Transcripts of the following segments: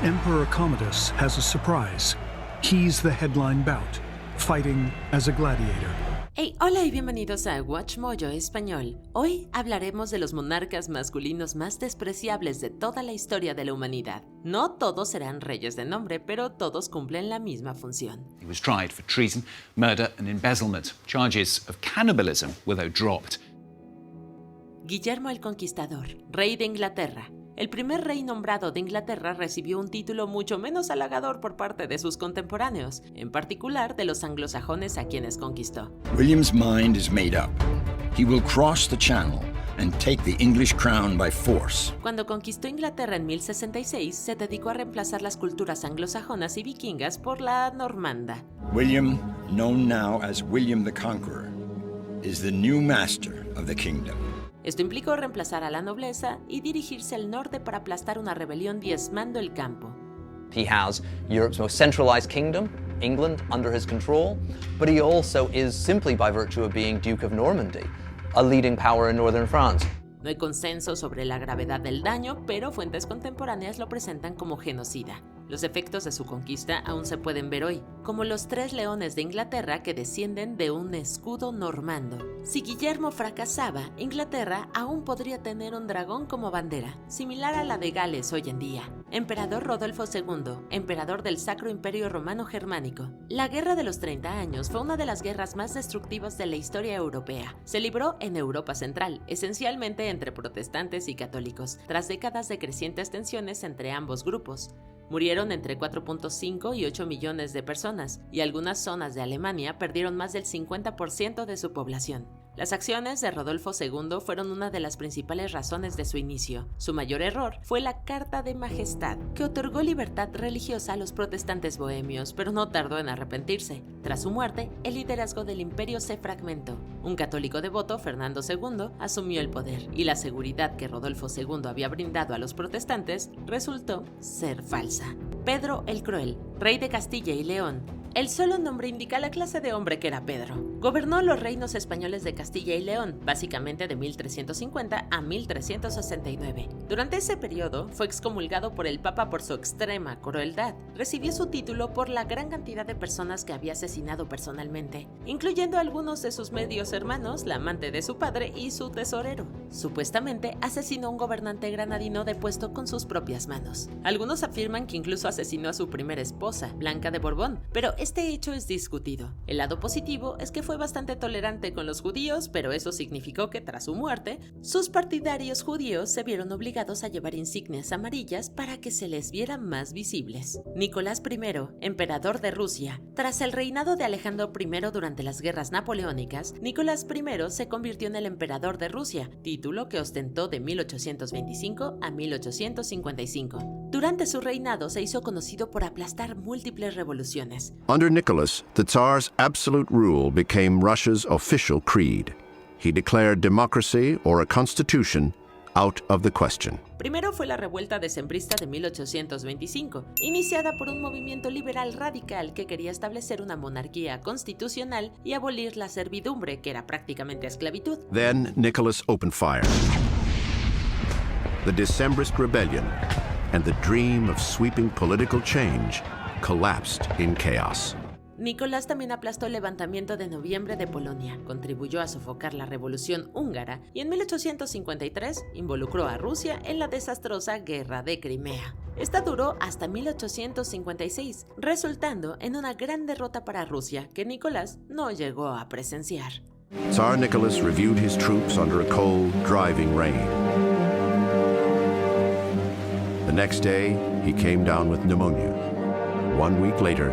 Emperor Commodus has a surprise. He's the headline bout, fighting as a gladiator. Hey, hola y bienvenidos a Watch Mojo Español. Hoy hablaremos de los monarcas masculinos más despreciables de toda la historia de la humanidad. No todos serán reyes de nombre, pero todos cumplen la misma función. He was tried for treason, murder and embezzlement. Charges of cannibalism were though dropped. Guillermo el Conquistador, rey de Inglaterra. El primer rey nombrado de Inglaterra recibió un título mucho menos halagador por parte de sus contemporáneos, en particular de los anglosajones a quienes conquistó. William's mind is made up. He will cross the channel and take the English crown by force. Cuando conquistó Inglaterra en 1066, se dedicó a reemplazar las culturas anglosajonas y vikingas por la normanda. William, known now as William the Conqueror, is the new master of the kingdom. Esto implicó reemplazar a la nobleza y dirigirse al norte para aplastar una rebelión diezmando el campo. He has Europe's most centralized kingdom, England, under his control, but he also is, simply by virtue of being Duke of Normandy, a leading power in northern France. No hay consenso sobre la gravedad del daño, pero fuentes contemporáneas lo presentan como genocida. Los efectos de su conquista aún se pueden ver hoy, como los 3 leones de Inglaterra que descienden de un escudo normando. Si Guillermo fracasaba, Inglaterra aún podría tener un dragón como bandera, similar a la de Gales hoy en día. Emperador Rodolfo II, emperador del Sacro Imperio Romano Germánico. La Guerra de los 30 Años fue una de las guerras más destructivas de la historia europea. Se libró en Europa Central, esencialmente entre protestantes y católicos, tras décadas de crecientes tensiones entre ambos grupos. Murieron entre 4.5 y 8 millones de personas, y algunas zonas de Alemania perdieron más del 50% de su población. Las acciones de Rodolfo II fueron una de las principales razones de su inicio. Su mayor error fue la Carta de Majestad, que otorgó libertad religiosa a los protestantes bohemios, pero no tardó en arrepentirse. Tras su muerte, el liderazgo del imperio se fragmentó. Un católico devoto, Fernando II, asumió el poder, y la seguridad que Rodolfo II había brindado a los protestantes resultó ser falsa. Pedro el Cruel, rey de Castilla y León. El solo nombre indica la clase de hombre que era Pedro. Gobernó los reinos españoles de Castilla y León, básicamente de 1350 a 1369. Durante ese periodo, fue excomulgado por el Papa por su extrema crueldad. Recibió su título por la gran cantidad de personas que había asesinado personalmente, incluyendo a algunos de sus medios hermanos, la amante de su padre y su tesorero. Supuestamente, asesinó a un gobernante granadino depuesto con sus propias manos. Algunos afirman que incluso asesinó a su primera esposa, Blanca de Borbón, pero este hecho es discutido. El lado positivo es que fue bastante tolerante con los judíos, pero eso significó que tras su muerte, sus partidarios judíos se vieron obligados a llevar insignias amarillas para que se les viera más visibles. Nicolás I, emperador de Rusia. Tras el reinado de Alejandro I durante las guerras napoleónicas, Nicolás I se convirtió en el emperador de Rusia, título que ostentó de 1825 a 1855. Durante su reinado se hizo conocido por aplastar múltiples revoluciones. Under Nicholas, the Tsar's absolute rule became Russia's official creed. He declared democracy or a constitution out of the question. Primero fue la revuelta decembrista de 1825, iniciada por un movimiento liberal radical que quería establecer una monarquía constitucional y abolir la servidumbre, que era prácticamente esclavitud. Then Nicholas opened fire. The Decembrist rebellion and the dream of sweeping political change collapsed in chaos. Nicolás también aplastó el levantamiento de noviembre de Polonia, contribuyó a sofocar la revolución húngara y en 1853 involucró a Rusia en la desastrosa Guerra de Crimea. Esta duró hasta 1856, resultando en una gran derrota para Rusia que Nicolás no llegó a presenciar. Tsar Nicholas reviewed his troops under a cold, driving rain. The next day, he came down with pneumonia. 1 week later,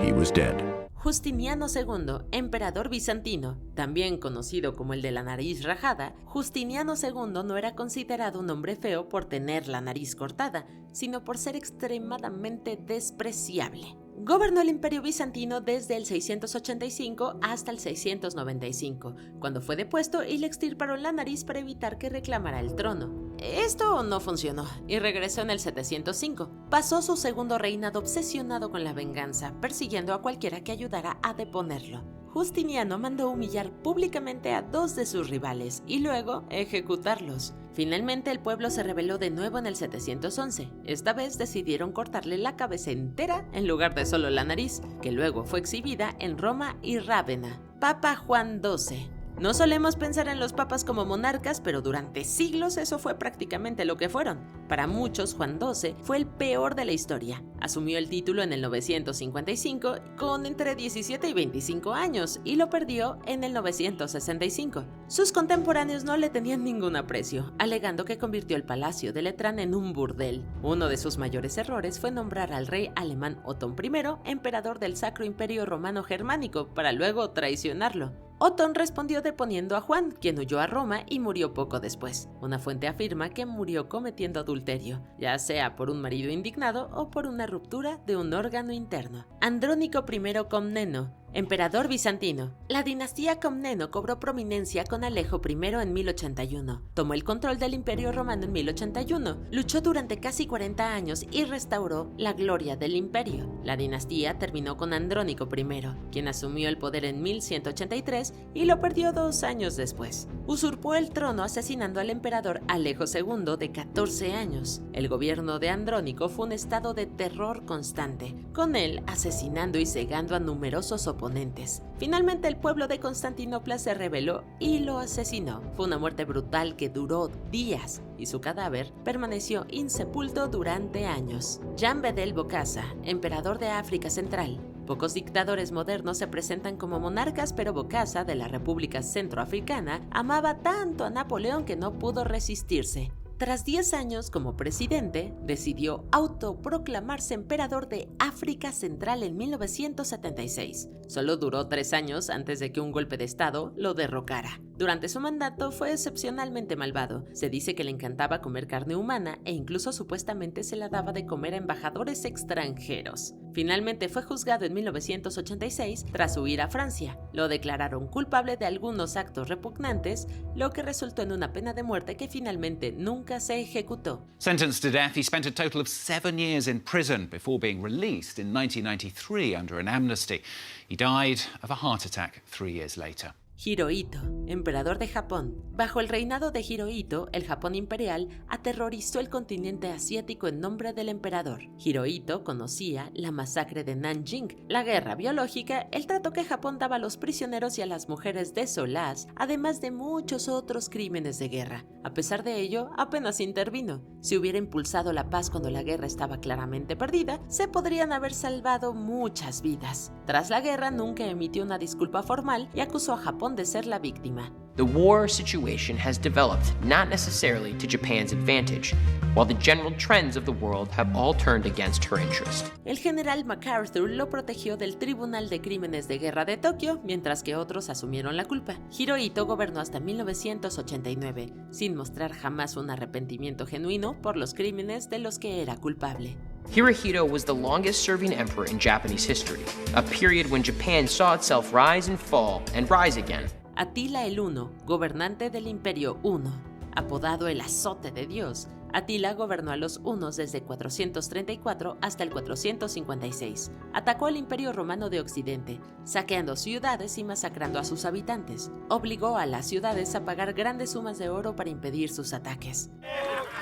he was dead. Justiniano II, emperador bizantino, también conocido como el de la nariz rajada, Justiniano II no era considerado un hombre feo por tener la nariz cortada, sino por ser extremadamente despreciable. Gobernó el Imperio Bizantino desde el 685 hasta el 695, cuando fue depuesto y le extirparon la nariz para evitar que reclamara el trono. Esto no funcionó y regresó en el 705. Pasó su segundo reinado obsesionado con la venganza, persiguiendo a cualquiera que ayudara a deponerlo. Justiniano mandó humillar públicamente a 2 de sus rivales y luego ejecutarlos. Finalmente el pueblo se rebeló de nuevo en el 711. Esta vez decidieron cortarle la cabeza entera en lugar de solo la nariz, que luego fue exhibida en Roma y Rávena. Papa Juan XII. No solemos pensar en los papas como monarcas, pero durante siglos eso fue prácticamente lo que fueron. Para muchos, Juan XII fue el peor de la historia. Asumió el título en el 955 con entre 17 y 25 años y lo perdió en el 965. Sus contemporáneos no le tenían ningún aprecio, alegando que convirtió el Palacio de Letrán en un burdel. Uno de sus mayores errores fue nombrar al rey alemán Otón I emperador del Sacro Imperio Romano Germánico para luego traicionarlo. Otón respondió deponiendo a Juan, quien huyó a Roma y murió poco después. Una fuente afirma que murió cometiendo adulterio, ya sea por un marido indignado o por una ruptura de un órgano interno. Andrónico I Comneno, emperador bizantino. La dinastía Comneno cobró prominencia con Alejo I en 1081. Tomó el control del Imperio Romano en 1081. Luchó durante casi 40 años y restauró la gloria del imperio. La dinastía terminó con Andrónico I, quien asumió el poder en 1183 y lo perdió 2 años después. Usurpó el trono asesinando al emperador Alejo II de 14 años. El gobierno de Andrónico fue un estado de terror constante, con él asesinando y cegando a numerosos oponentes. Finalmente el pueblo de Constantinopla se rebeló y lo asesinó. Fue una muerte brutal que duró días y su cadáver permaneció insepulto durante años. Jan Bedel Bokassa, emperador de África Central. Pocos dictadores modernos se presentan como monarcas, pero Bokassa, de la República Centroafricana, amaba tanto a Napoleón que no pudo resistirse. Tras 10 años como presidente, decidió autoproclamarse emperador de África Central en 1976. Solo duró 3 años antes de que un golpe de estado lo derrocara. Durante su mandato fue excepcionalmente malvado. Se dice que le encantaba comer carne humana e incluso supuestamente se la daba de comer a embajadores extranjeros. Finalmente fue juzgado en 1986 tras huir a Francia. Lo declararon culpable de algunos actos repugnantes, lo que resultó en una pena de muerte que finalmente nunca se ejecutó. Sentenced to death, he spent a total of 7 years in prison before being released in 1993 under an amnesty. He died of a heart attack 3 years later. Hirohito, emperador de Japón. Bajo el reinado de Hirohito, el Japón imperial aterrorizó el continente asiático en nombre del emperador. Hirohito conocía la masacre de Nanjing, la guerra biológica, el trato que Japón daba a los prisioneros y a las mujeres de Solás, además de muchos otros crímenes de guerra. A pesar de ello, apenas intervino. Si hubiera impulsado la paz cuando la guerra estaba claramente perdida, se podrían haber salvado muchas vidas. Tras la guerra, nunca emitió una disculpa formal y acusó a Japón de ser la víctima. The war situation has developed not necessarily to Japan's advantage, while the general trends of the world have all turned against her interest. El general MacArthur lo protegió del Tribunal de Crímenes de Guerra de Tokio, mientras que otros asumieron la culpa. Hirohito gobernó hasta 1989, sin mostrar jamás un arrepentimiento genuino por los crímenes de los que era culpable. Hirohito was the longest-serving emperor in Japanese history, a period when Japan saw itself rise and fall and rise again. Atila el Huno, gobernante del Imperio Huno. Apodado el azote de Dios, Atila gobernó a los hunos desde 434 hasta el 456. Atacó al Imperio Romano de Occidente, saqueando ciudades y masacrando a sus habitantes. Obligó a las ciudades a pagar grandes sumas de oro para impedir sus ataques.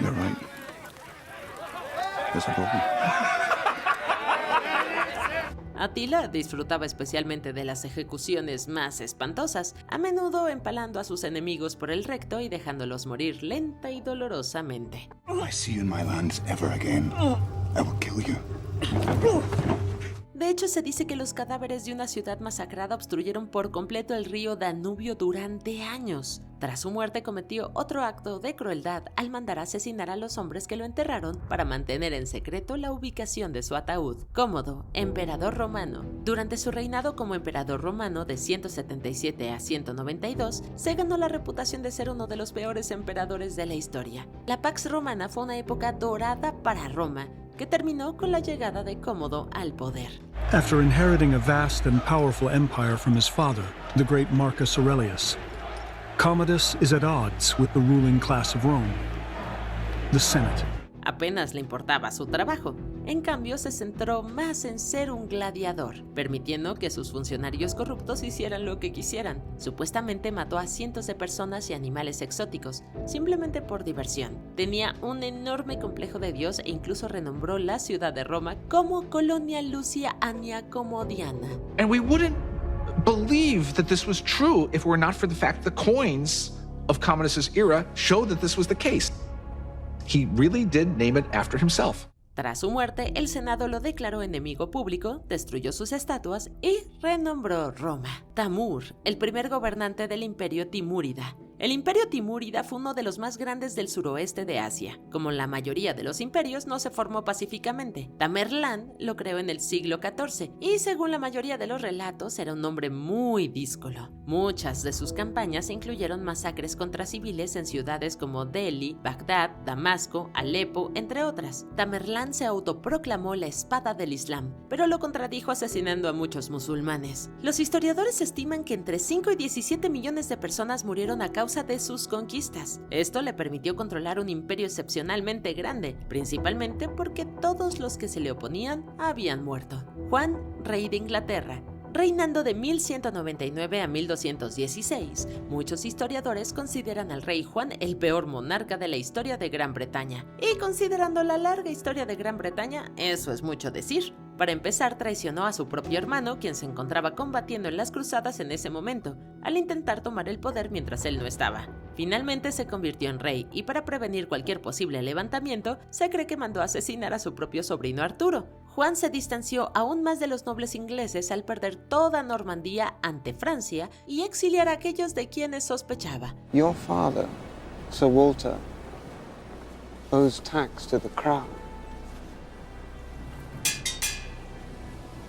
You're right. There's a problem. Atila disfrutaba especialmente de las ejecuciones más espantosas, a menudo empalando a sus enemigos por el recto y dejándolos morir lenta y dolorosamente. If I see you in my lands ever again, I will kill you. De hecho, se dice que los cadáveres de una ciudad masacrada obstruyeron por completo el río Danubio durante años. Tras su muerte cometió otro acto de crueldad al mandar asesinar a los hombres que lo enterraron para mantener en secreto la ubicación de su ataúd. Cómodo, emperador romano. Durante su reinado como emperador romano de 177 a 192, se ganó la reputación de ser uno de los peores emperadores de la historia. La Pax Romana fue una época dorada para Roma, que terminó con la llegada de Cómodo al poder. After inheriting a vast and powerful empire from his father, the great Marcus Aurelius, Commodus is at odds with the ruling class of Rome, the Senate. Apenas le importaba su trabajo. En cambio, se centró más en ser un gladiador, permitiendo que sus funcionarios corruptos hicieran lo que quisieran. Supuestamente mató a cientos de personas y animales exóticos, simplemente por diversión. Tenía un enorme complejo de Dios e incluso renombró la ciudad de Roma como Colonia Lucia Annia Commodiana. And we wouldn't believe that this was true if it were not for the fact the coins of Commodus's era show that this was the case. He really did name it after himself. Tras su muerte, el Senado lo declaró enemigo público, destruyó sus estatuas y renombró Roma. Tamur, el primer gobernante del Imperio Timúrida. El Imperio Timúrida fue uno de los más grandes del suroeste de Asia. Como la mayoría de los imperios, no se formó pacíficamente. Tamerlán lo creó en el siglo XIV y, según la mayoría de los relatos, era un hombre muy díscolo. Muchas de sus campañas incluyeron masacres contra civiles en ciudades como Delhi, Bagdad, Damasco, Alepo, entre otras. Tamerlán se autoproclamó la espada del Islam, pero lo contradijo asesinando a muchos musulmanes. Los historiadores estiman que entre 5 y 17 millones de personas murieron a causa de sus conquistas. Esto le permitió controlar un imperio excepcionalmente grande, principalmente porque todos los que se le oponían habían muerto. Juan, rey de Inglaterra. Reinando de 1199 a 1216, muchos historiadores consideran al rey Juan el peor monarca de la historia de Gran Bretaña. Y considerando la larga historia de Gran Bretaña, eso es mucho decir. Para empezar, traicionó a su propio hermano, quien se encontraba combatiendo en las cruzadas en ese momento, al intentar tomar el poder mientras él no estaba. Finalmente se convirtió en rey, y para prevenir cualquier posible levantamiento, se cree que mandó a asesinar a su propio sobrino Arturo. Juan se distanció aún más de los nobles ingleses al perder toda Normandía ante Francia y exiliar a aquellos de quienes sospechaba. Your father, Sir Walter, owes tax to the crown.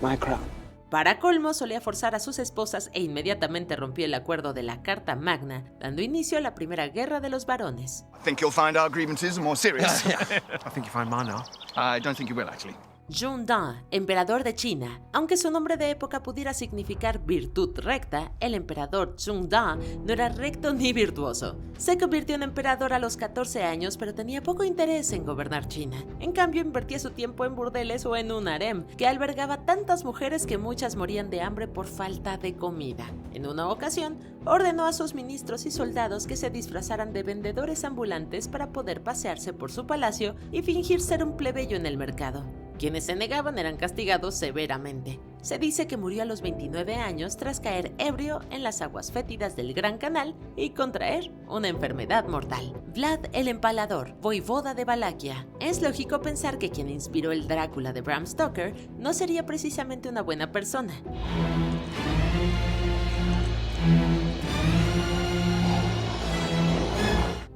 My crown. Para colmo, solía forzar a sus esposas e inmediatamente rompió el acuerdo de la Carta Magna, dando inicio a la Primera Guerra de los Varones. I think you'll find our grievances more serious. I think you find mine now. I don't think you will, actually. Zhongdan, emperador de China. Aunque su nombre de época pudiera significar virtud recta, el emperador Zhongdan no era recto ni virtuoso. Se convirtió en emperador a los 14 años, pero tenía poco interés en gobernar China. En cambio, invertía su tiempo en burdeles o en un harem, que albergaba tantas mujeres que muchas morían de hambre por falta de comida. En una ocasión, ordenó a sus ministros y soldados que se disfrazaran de vendedores ambulantes para poder pasearse por su palacio y fingir ser un plebeyo en el mercado. Quienes se negaban eran castigados severamente. Se dice que murió a los 29 años tras caer ebrio en las aguas fétidas del Gran Canal y contraer una enfermedad mortal. Vlad el Empalador, voivoda de Valaquia. Es lógico pensar que quien inspiró el Drácula de Bram Stoker no sería precisamente una buena persona.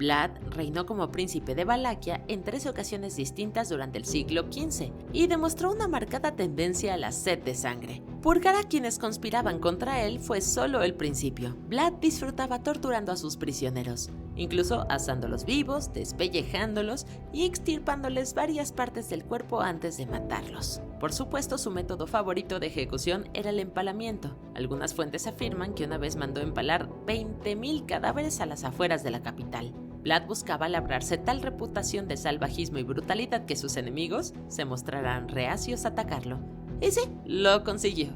Vlad reinó como príncipe de Valaquia en 13 ocasiones distintas durante el siglo XV y demostró una marcada tendencia a la sed de sangre. Purgar a quienes conspiraban contra él fue solo el principio. Vlad disfrutaba torturando a sus prisioneros, incluso asándolos vivos, despellejándolos y extirpándoles varias partes del cuerpo antes de matarlos. Por supuesto, su método favorito de ejecución era el empalamiento. Algunas fuentes afirman que una vez mandó empalar 20.000 cadáveres a las afueras de la capital. Vlad buscaba labrarse tal reputación de salvajismo y brutalidad que sus enemigos se mostrarán reacios a atacarlo. Y sí, lo consiguió.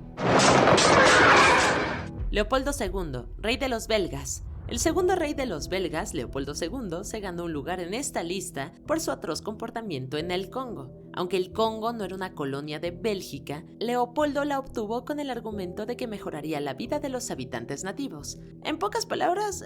Leopoldo II, rey de los belgas. El segundo rey de los belgas, Leopoldo II, se ganó un lugar en esta lista por su atroz comportamiento en el Congo. Aunque el Congo no era una colonia de Bélgica, Leopoldo la obtuvo con el argumento de que mejoraría la vida de los habitantes nativos. En pocas palabras,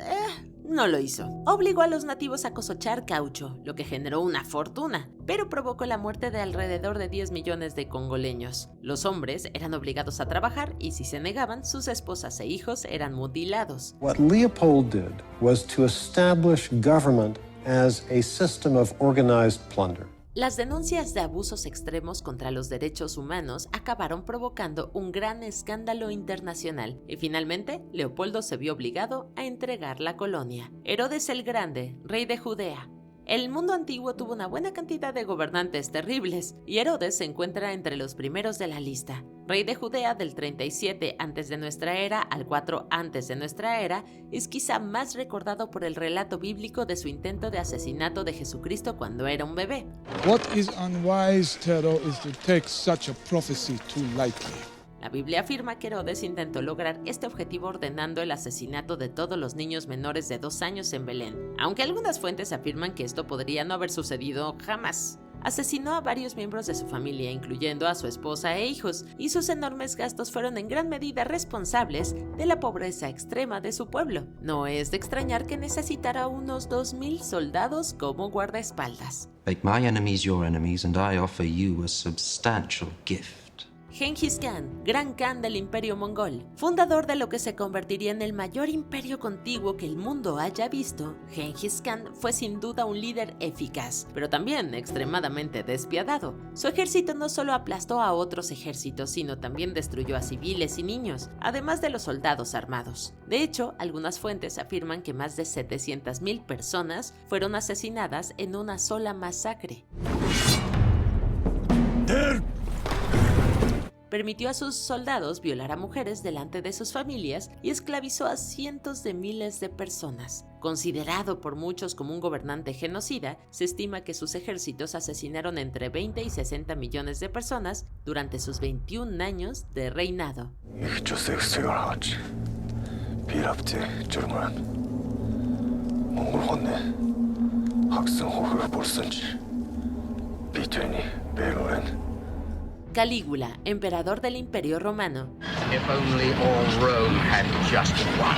no lo hizo. Obligó a los nativos a cosechar caucho, lo que generó una fortuna, pero provocó la muerte de alrededor de 10 millones de congoleños. Los hombres eran obligados a trabajar y si se negaban, sus esposas e hijos eran mutilados. What Leopold did was to establish government as a system of organized plunder. Las denuncias de abusos extremos contra los derechos humanos acabaron provocando un gran escándalo internacional y finalmente Leopoldo se vio obligado a entregar la colonia. Herodes el Grande, rey de Judea. El mundo antiguo tuvo una buena cantidad de gobernantes terribles, y Herodes se encuentra entre los primeros de la lista. Rey de Judea del 37 a.C. al 4 a.C., es quizá más recordado por el relato bíblico de su intento de asesinato de Jesucristo cuando era un bebé. What is unwise, Tero, is to take such a prophecy too lightly. La Biblia afirma que Herodes intentó lograr este objetivo ordenando el asesinato de todos los niños menores de 2 años en Belén, aunque algunas fuentes afirman que esto podría no haber sucedido jamás. Asesinó a varios miembros de su familia, incluyendo a su esposa e hijos, y sus enormes gastos fueron en gran medida responsables de la pobreza extrema de su pueblo. No es de extrañar que necesitara unos 2,000 soldados como guardaespaldas. Make my enemies your enemies, and I offer you a substantial gift. Genghis Khan, Gran Khan del Imperio Mongol, fundador de lo que se convertiría en el mayor imperio contiguo que el mundo haya visto, Genghis Khan fue sin duda un líder eficaz, pero también extremadamente despiadado. Su ejército no solo aplastó a otros ejércitos, sino también destruyó a civiles y niños, además de los soldados armados. De hecho, algunas fuentes afirman que más de 700,000 personas fueron asesinadas en una sola masacre. Permitió a sus soldados violar a mujeres delante de sus familias y esclavizó a cientos de miles de personas. Considerado por muchos como un gobernante genocida, se estima que sus ejércitos asesinaron entre 20 y 60 millones de personas durante sus 21 años de reinado. Calígula, emperador del Imperio Romano. If only all Rome had just one.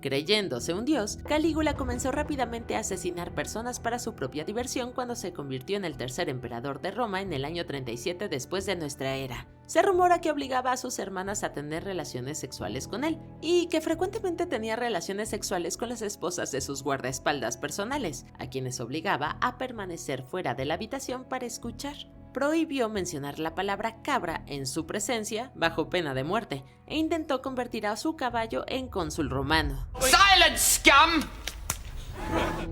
Creyéndose un dios, Calígula comenzó rápidamente a asesinar personas para su propia diversión cuando se convirtió en el tercer emperador de Roma en el año 37 después de nuestra era. Se rumora que obligaba a sus hermanas a tener relaciones sexuales con él, y que frecuentemente tenía relaciones sexuales con las esposas de sus guardaespaldas personales, a quienes obligaba a permanecer fuera de la habitación para escuchar. Prohibió mencionar la palabra cabra en su presencia bajo pena de muerte, e intentó convertir a su caballo en cónsul romano. Silence, scum!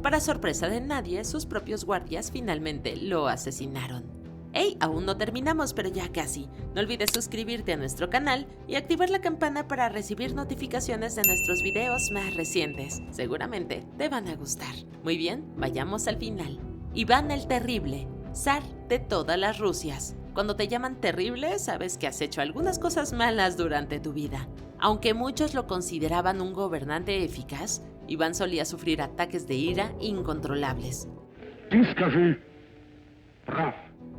Para sorpresa de nadie, sus propios guardias finalmente lo asesinaron. ¡Hey! Aún no terminamos, pero ya casi. No olvides suscribirte a nuestro canal y activar la campana para recibir notificaciones de nuestros videos más recientes. Seguramente te van a gustar. Muy bien, vayamos al final. Iván el Terrible, zar de todas las Rusias. Cuando te llaman terrible, sabes que has hecho algunas cosas malas durante tu vida. Aunque muchos lo consideraban un gobernante eficaz, Iván solía sufrir ataques de ira incontrolables.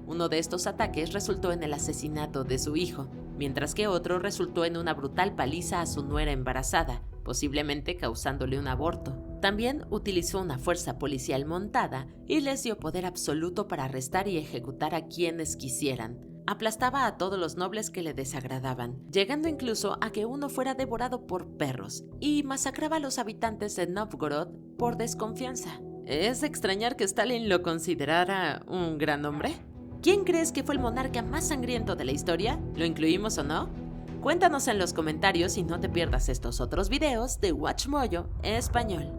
Uno de estos ataques resultó en el asesinato de su hijo, mientras que otro resultó en una brutal paliza a su nuera embarazada, posiblemente causándole un aborto. También utilizó una fuerza policial montada y les dio poder absoluto para arrestar y ejecutar a quienes quisieran. Aplastaba a todos los nobles que le desagradaban, llegando incluso a que uno fuera devorado por perros, y masacraba a los habitantes de Novgorod por desconfianza. ¿Es de extrañar que Stalin lo considerara un gran hombre? ¿Quién crees que fue el monarca más sangriento de la historia? ¿Lo incluimos o no? Cuéntanos en los comentarios y no te pierdas estos otros videos de WatchMojo en español.